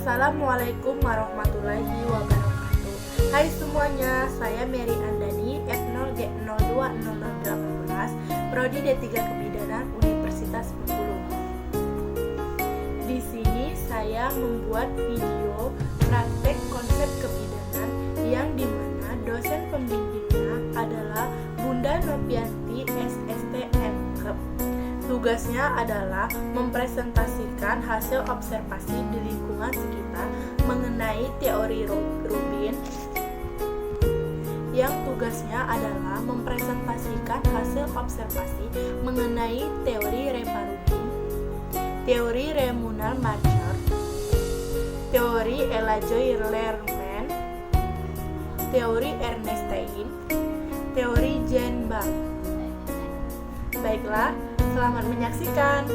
Assalamualaikum warahmatullahi wabarakatuh. Hai semuanya, saya Mary Andani, F0G020018, Prodi D3 Kebidanan Universitas Bengkulu. Di sini saya membuat video praktek konsep kebidanan yang dimana dosen pembimbingnya adalah Bunda Novianti SST M.Kep. Tugasnya adalah mempresentasikan hasil observasi di lingkungan sekitar mengenai teori Rubin, yang tugasnya adalah mempresentasikan hasil observasi mengenai teori Repa-Rubin, teori Remunal-Marchor, teori Elajoy-Lerman, teori Ernestine, teori Jenbach. Baiklah, selamat menyaksikan.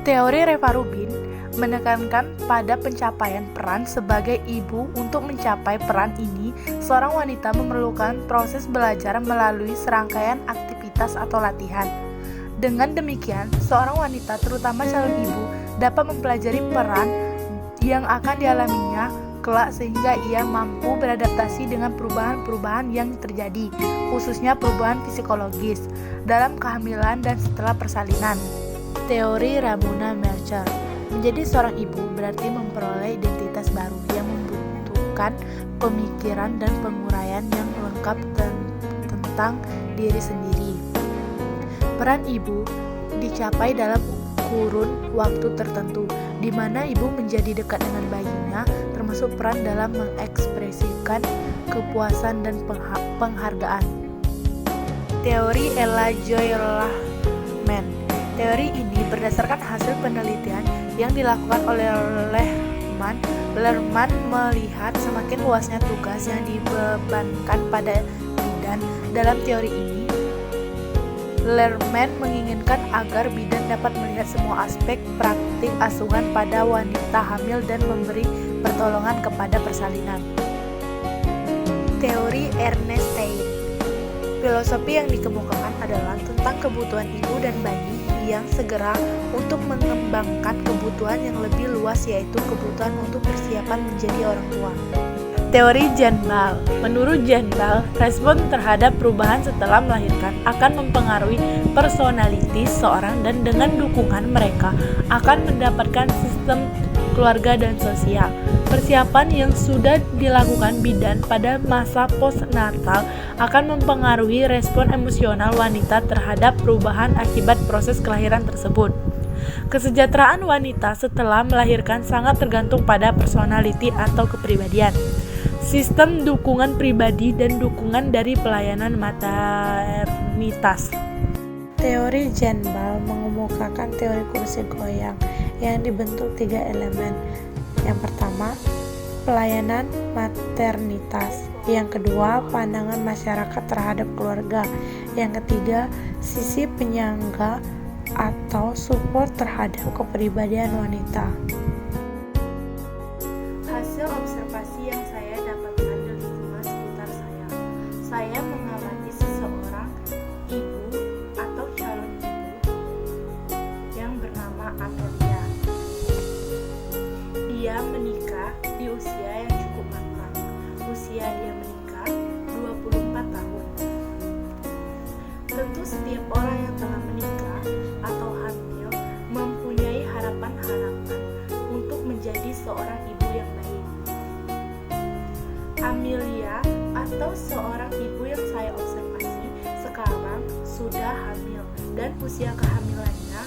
Teori Repa-Rubin menekankan pada pencapaian peran sebagai ibu. Untuk mencapai peran ini, seorang wanita memerlukan proses belajar melalui serangkaian aktivitas atau latihan. Dengan demikian, seorang wanita, terutama calon ibu, dapat mempelajari peran yang akan dialaminya kelak sehingga ia mampu beradaptasi dengan perubahan-perubahan yang terjadi, khususnya perubahan psikologis, dalam kehamilan dan setelah persalinan. Teori Remunal-Marchor. Menjadi seorang ibu berarti memperoleh identitas baru yang membutuhkan pemikiran dan penguraian yang lengkap tentang diri sendiri. Peran ibu dicapai dalam kurun waktu tertentu, di mana ibu menjadi dekat dengan bayinya, termasuk peran dalam mengekspresikan kepuasan dan penghargaan. Teori Elajoy-Lerman. Teori ini berdasarkan hasil penelitian yang dilakukan oleh Lerman. Lerman melihat semakin luasnya tugas yang dibebankan pada bidan. Dalam teori ini, Lerman menginginkan agar bidan dapat melihat semua aspek praktik asuhan pada wanita hamil dan memberi pertolongan kepada persalinan. Teori Ernestine. Filosofi yang dikemukakan adalah tentang kebutuhan ibu dan bayi yang segera untuk mengembangkan kebutuhan yang lebih luas, yaitu kebutuhan untuk persiapan menjadi orang tua. Teori Jenbach. Menurut Jenbach, respon terhadap perubahan setelah melahirkan akan mempengaruhi personality seorang dan dengan dukungan mereka akan mendapatkan sistem keluarga dan sosial. Persiapan yang sudah dilakukan bidan pada masa postnatal akan mempengaruhi respon emosional wanita terhadap perubahan akibat proses kelahiran tersebut. Kesejahteraan wanita setelah melahirkan sangat tergantung pada personality atau kepribadian, sistem dukungan pribadi, dan dukungan dari pelayanan maternitas. Teori Jenbach mengemukakan teori kursi goyang yang dibentuk 3 elemen. Yang pertama, pelayanan maternitas. Yang kedua, pandangan masyarakat terhadap keluarga. Yang ketiga, sisi penyangga atau support terhadap kepribadian wanita. Hasil observasi yang saya dapatkan di lingkungan sekitar saya mengamati seseorang ibu atau calon ibu yang bernama Amelia. Dia menikah di usia yang cukup matang. Usia dia menikah 24 tahun. Tentu setiap orang yang telah menikah atau hamil mempunyai harapan-harapan untuk menjadi seorang ibu yang baik. Amelia atau seorang ibu yang saya observasi sekarang sudah hamil dan usia kehamilannya